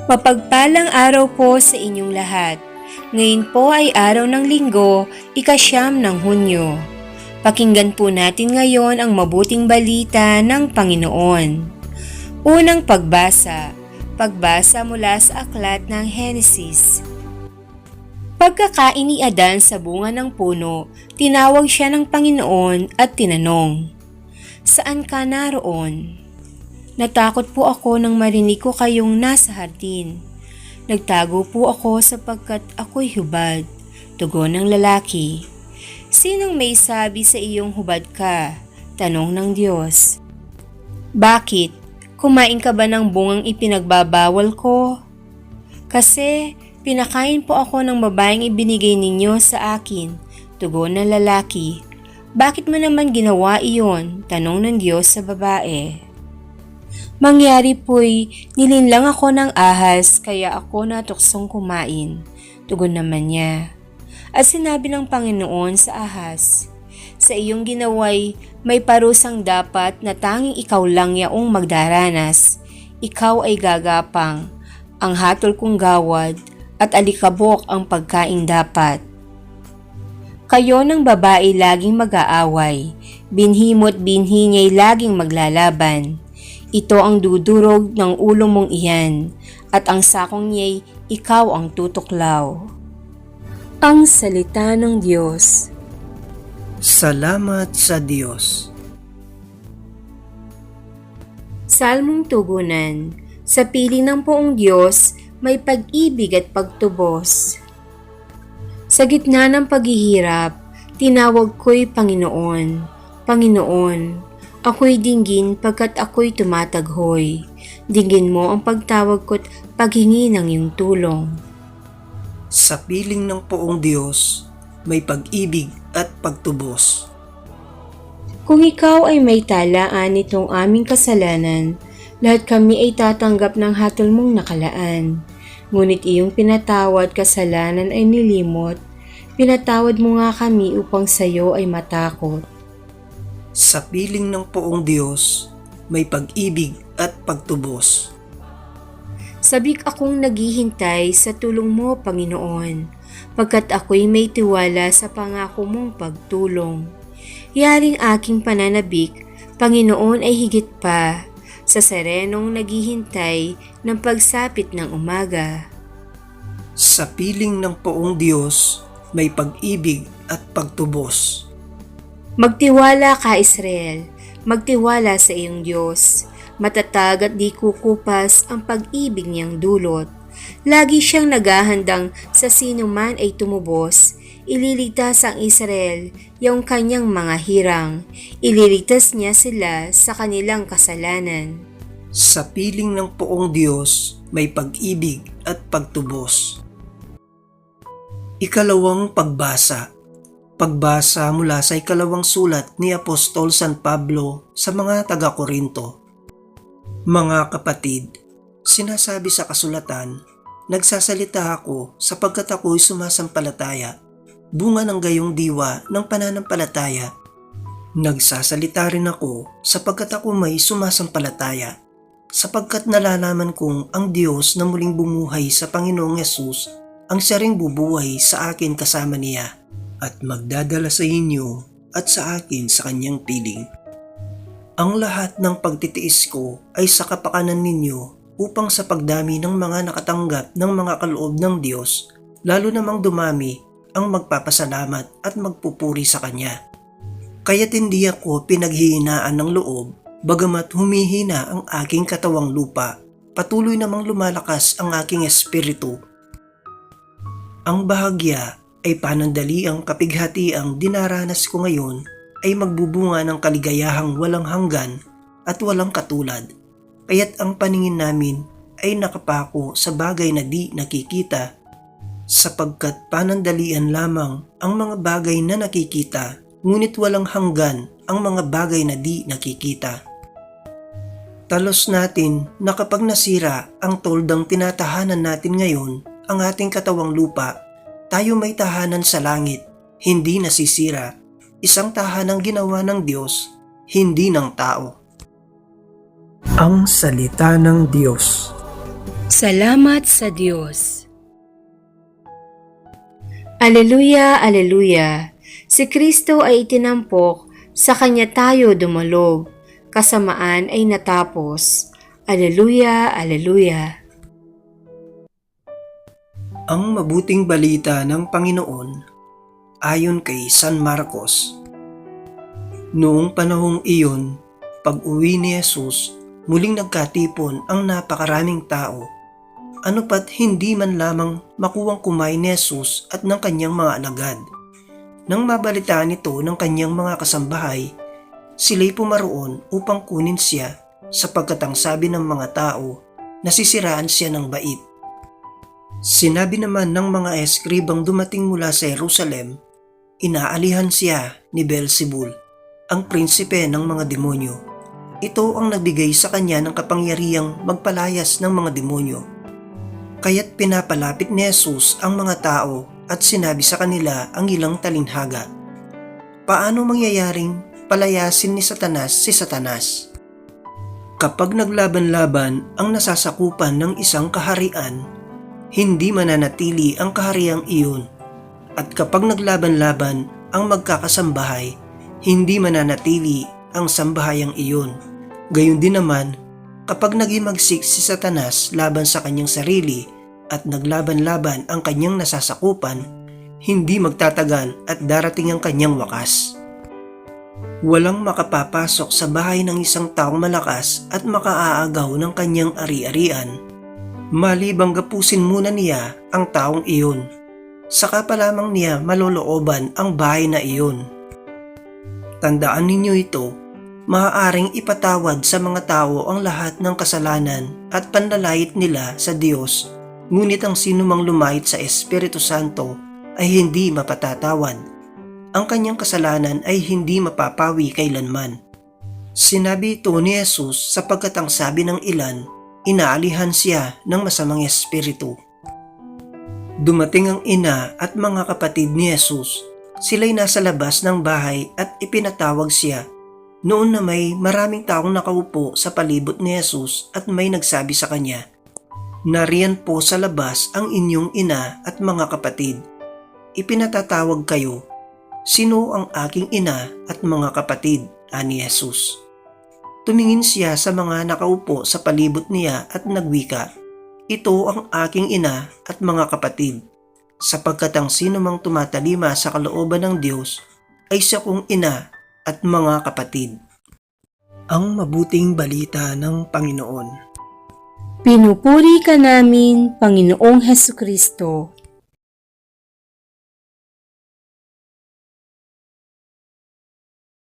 Mapagpalang araw po sa inyong lahat. Ngayon po ay araw ng Linggo, ika-9 ng Hunyo. Pakinggan po natin ngayon ang mabuting balita ng Panginoon. Unang pagbasa mula sa aklat ng Henesis. Pagkakain ni Adan sa bunga ng puno, tinawag siya ng Panginoon at tinanong, "Saan ka naroon?" "Natakot po ako nang marinig ko kayong nasa hardin. Nagtago po ako sapagkat ako'y hubad," tugon ng lalaki. "Sinong may sabi sa iyong hubad ka?" tanong ng Diyos. "Bakit? Kumain ka ba ng bungang ipinagbabawal ko?" "Kasi pinakain po ako ng babaeng ibinigay ninyo sa akin," tugon ng lalaki. "Bakit mo naman ginawa iyon?" tanong ng Diyos sa babae. "Mangyari po'y nilinlang ako ng ahas kaya ako natuksong kumain," tugon naman niya. At sinabi ng Panginoon sa ahas, "Sa iyong ginaway may parusang dapat na tanging ikaw lang yaong magdaranas. Ikaw ay gagapang, ang hatol kong gawad at alikabok ang pagkaing dapat. Kayo ng babae laging mag-aaway, binhi mo't binhi niya'y laging maglalaban. Ito ang dudurog ng ulo mong iyan, at ang sakong niya'y ikaw ang tutuklaw." Ang salita ng Diyos. Salamat sa Diyos. Salmong tugunan. Sa piling ng Poong Diyos, may pag-ibig at pagtubos. Sa gitna ng paghihirap, tinawag ko'y Panginoon. Panginoon, ako'y dinggin pagkat ako'y tumataghoy. Dinggin mo ang pagtawag ko't paghingi ng iyong tulong. Sa piling ng Poong Diyos, may pag-ibig at pagtubos. Kung ikaw ay may talaan nitong aming kasalanan, lahat kami ay tatanggap ng hatol mong nakalaan. Ngunit iyong pinatawad kasalanan ay nilimot. Pinatawad mo nga kami upang sayo ay matakot. Sa piling ng Poong Diyos, may pag-ibig at pagtubos. Sabik akong naghihintay sa tulong mo, Panginoon, pagkat ako'y may tiwala sa pangako mong pagtulong. Yaring aking pananabik, Panginoon, ay higit pa sa serenong naghihintay ng pagsapit ng umaga. Sa piling ng Poong Diyos, may pag-ibig at pagtubos. Magtiwala ka, Israel, magtiwala sa iyong Diyos. Matatag at di kukupas ang pag-ibig niyang dulot. Lagi siyang naghahandang sa sino man ay tumubos. Ililigtas ang Israel, yung kanyang mga hirang. Ililigtas niya sila sa kanilang kasalanan. Sa piling ng Poong Diyos, may pag-ibig at pagtubos. Ikalawang pagbasa. Pagbasa mula sa ikalawang sulat ni Apostol San Pablo sa mga taga-Korinto. Mga kapatid, sinasabi sa kasulatan, nagsasalita ako sapagkat ako'y sumasampalataya, bunga ng gayong diwa ng pananampalataya. Nagsasalita rin ako sapagkat ako may sumasampalataya, sapagkat nalalaman kong ang Diyos na muling bumuhay sa Panginoong Yesus ang siya ring bubuhay sa akin kasama niya at magdadala sa inyo at sa akin sa kanyang piling. Ang lahat ng pagtitiis ko ay sa kapakanan ninyo upang sa pagdami ng mga nakatanggap ng mga kaloob ng Diyos, lalo namang dumami ang magpapasalamat at magpupuri sa Kanya. Kaya't hindi ako pinaghihinaan ng loob, bagamat humihina ang aking katawang lupa, patuloy namang lumalakas ang aking espiritu. Ang bahagya ay panandaliang kapighatiang dinaranas ko ngayon ay magbubunga ng kaligayahang walang hanggan at walang katulad. Kaya't ang paningin namin ay nakapako sa bagay na di nakikita, sapagkat panandalian lamang ang mga bagay na nakikita, ngunit walang hanggan ang mga bagay na di nakikita. Talos natin na kapag nasira ang toldang tinatahanan natin ngayon, ang ating katawang lupa, tayo may tahanan sa langit, hindi nasisira, isang tahanang ginawa ng Diyos, hindi ng tao. Ang salita ng Diyos. Salamat sa Diyos. Aleluya, aleluya. Si Kristo ay itinampok, sa Kanya tayo dumalog. Kasamaan ay natapos. Aleluya, aleluya. Ang mabuting balita ng Panginoon ayon kay San Marcos. Noong panahong iyon, pag-uwi ni Jesus, muling nagkatipon ang napakaraming tao. Ano pat hindi man lamang makuwang kumain ni Jesus at ng kanyang mga alagad. Nang mabalitaan ito ng kanyang mga kasambahay, sila'y pumaroon upang kunin siya sapagkat ang sabi ng mga tao, nasisiraan siya ng bait. Sinabi naman ng mga eskribang dumating mula sa Jerusalem, inaalihan siya ni Beelzebul, ang prinsipe ng mga demonyo. Ito ang nagbigay sa kanya ng kapangyarihang magpalayas ng mga demonyo. Kaya't pinapalapit ni Jesus ang mga tao at sinabi sa kanila ang ilang talinhaga. Paano mangyayaring palayasin ni Satanas si Satanas? Kapag naglaban-laban ang nasasakupan ng isang kaharian, hindi mananatili ang kahariang iyon. At kapag naglaban-laban ang magkakasambahay, hindi mananatili ang sambahayang iyon. Gayon din naman, kapag nagimagsik si Satanas laban sa kanyang sarili at naglaban-laban ang kanyang nasasakupan, hindi magtatagal at darating ang kanyang wakas. Walang makapapasok sa bahay ng isang taong malakas at makaaagaw ng kanyang ari-arian, malibang gapusin muna niya ang taong iyon. Saka pa lamang niya malolooban ang bahay na iyon. Tandaan ninyo ito, maaaring ipatawad sa mga tao ang lahat ng kasalanan at panlalait nila sa Diyos, ngunit ang sinumang lumait sa Espiritu Santo ay hindi mapatatawad. Ang kanyang kasalanan ay hindi mapapawi kailanman. Sinabi ito ni Jesus sapagkat ang sabi ng ilan, inaalihan siya ng masamang espiritu. Dumating ang ina at mga kapatid ni Jesus. Sila'y nasa labas ng bahay at ipinatawag siya. Noon na may maraming taong nakaupo sa palibot ni Jesus at may nagsabi sa kanya, nariyan po sa labas ang inyong ina at mga kapatid. Ipinatatawag kayo. Sino ang aking ina at mga kapatid? Ani Jesus. Tumingin siya sa mga nakaupo sa palibot niya at nagwika, ito ang aking ina at mga kapatid, sapagkat ang sino mang tumatalima sa kalooban ng Diyos ay siya kong ina at mga kapatid. Ang mabuting balita ng Panginoon. Pinupuri ka namin, Panginoong Hesukristo.